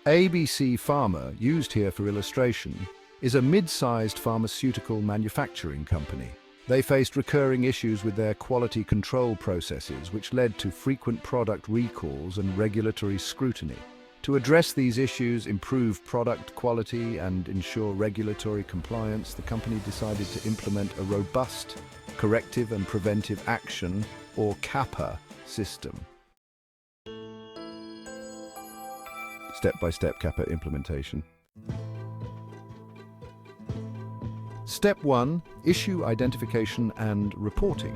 ABC Pharma, used here for illustration, is a mid-sized pharmaceutical manufacturing company. They faced recurring issues with their quality control processes, which led to frequent product recalls and regulatory scrutiny. To address these issues, improve product quality, and ensure regulatory compliance, the company decided to implement a robust Corrective and Preventive Action, or CAPA, system. Step-by-step CAPA implementation. Step 1. Issue identification and reporting.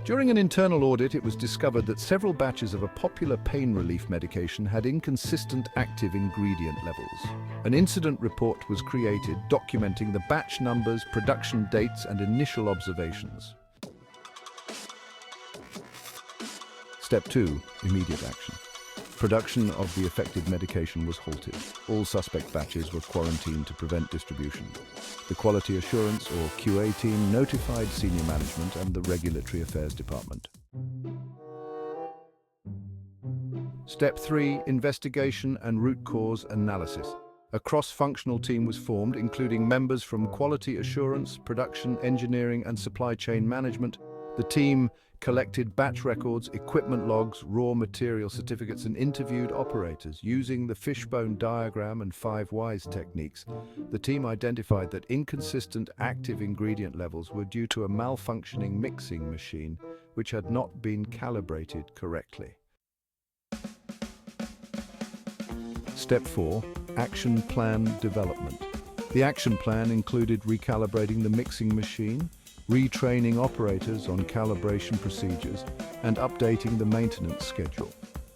During an internal audit, it was discovered that several batches of a popular pain relief medication had inconsistent active ingredient levels. An incident report was created documenting the batch numbers, production dates, and initial observations. Step 2. Immediate action. Production of the affected medication was halted. All suspect batches were quarantined to prevent distribution. The Quality Assurance or QA team notified senior management and the Regulatory Affairs Department. Step 3. Investigation and root cause analysis. A cross-functional team was formed, including members from Quality Assurance, Production, Engineering, and Supply Chain Management. The team collected batch records, equipment logs, raw material certificates, and interviewed operators. Using the fishbone diagram and 5 whys techniques, the team identified that inconsistent active ingredient levels were due to a malfunctioning mixing machine, which had not been calibrated correctly. Step 4. Action Plan Development. The action plan included recalibrating the mixing machine, retraining operators on calibration procedures, and updating the maintenance schedule.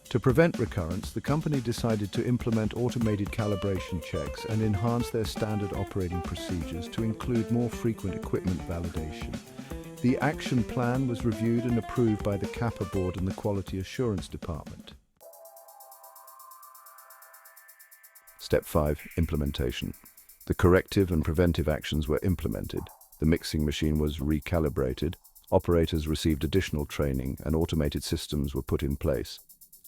To prevent recurrence, the company decided to implement automated calibration checks and enhance their standard operating procedures to include more frequent equipment validation. The action plan was reviewed and approved by the CAPA board and the Quality Assurance Department. Step 5. Implementation. The corrective and preventive actions were implemented. The mixing machine was recalibrated, operators received additional training, and automated systems were put in place.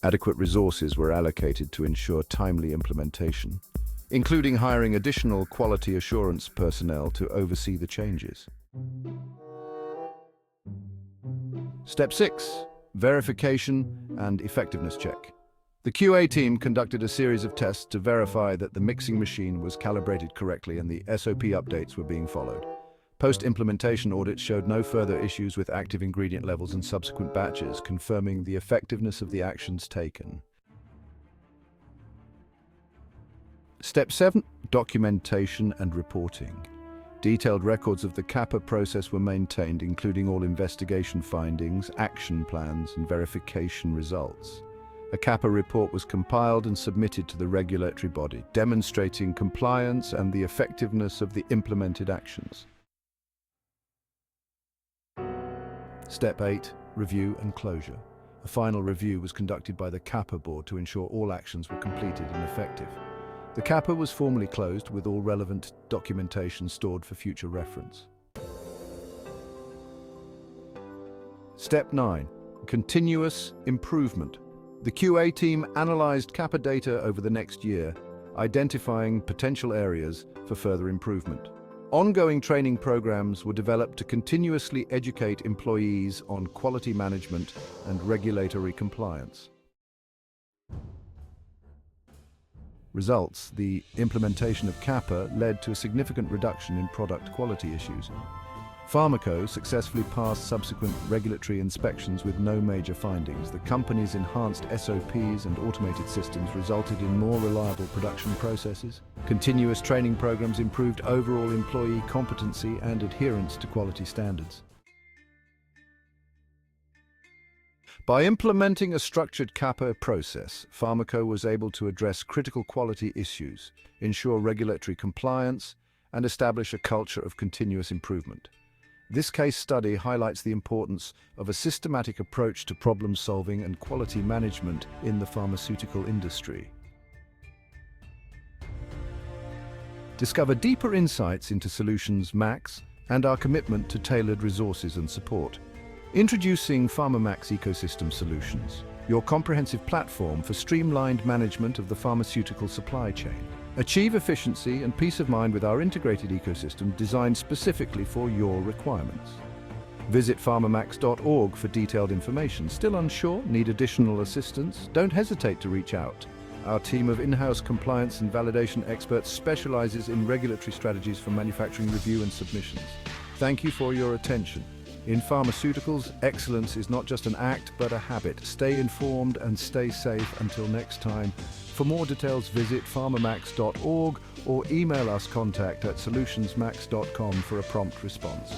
Adequate resources were allocated to ensure timely implementation, including hiring additional quality assurance personnel to oversee the changes. Step 6. Verification and effectiveness check. The QA team conducted a series of tests to verify that the mixing machine was calibrated correctly and the SOP updates were being followed. Post-implementation audits showed no further issues with active ingredient levels in subsequent batches, confirming the effectiveness of the actions taken. Step 7. Documentation and reporting. Detailed records of the CAPA process were maintained, including all investigation findings, action plans, and verification results. A CAPA report was compiled and submitted to the regulatory body, demonstrating compliance and the effectiveness of the implemented actions. Step 8. Review and closure. A final review was conducted by the CAPA board to ensure all actions were completed and effective. The CAPA was formally closed with all relevant documentation stored for future reference. Step 9. Continuous improvement. The QA team analyzed CAPA data over the next year, identifying potential areas for further improvement. Ongoing training programs were developed to continuously educate employees on quality management and regulatory compliance. Results: the implementation of CAPA led to a significant reduction in product quality issues. Pharmaco successfully passed subsequent regulatory inspections with no major findings. The company's enhanced SOPs and automated systems resulted in more reliable production processes. Continuous training programs improved overall employee competency and adherence to quality standards. By implementing a structured CAPA process, Pharmaco was able to address critical quality issues, ensure regulatory compliance, and establish a culture of continuous improvement. This case study highlights the importance of a systematic approach to problem-solving and quality management in the pharmaceutical industry. Discover deeper insights into Solutions Max and our commitment to tailored resources and support. Introducing PharmaMax Ecosystem Solutions, your comprehensive platform for streamlined management of the pharmaceutical supply chain. Achieve efficiency and peace of mind with our integrated ecosystem designed specifically for your requirements. Visit pharmamax.org for detailed information. Still unsure? Need additional assistance? Don't hesitate to reach out. Our team of in-house compliance and validation experts specializes in regulatory strategies for manufacturing review and submissions. Thank you for your attention. In pharmaceuticals, excellence is not just an act, but a habit. Stay informed and stay safe. Until next time. For more details, visit pharmamax.org or email us contact@solutionsmax.com for a prompt response.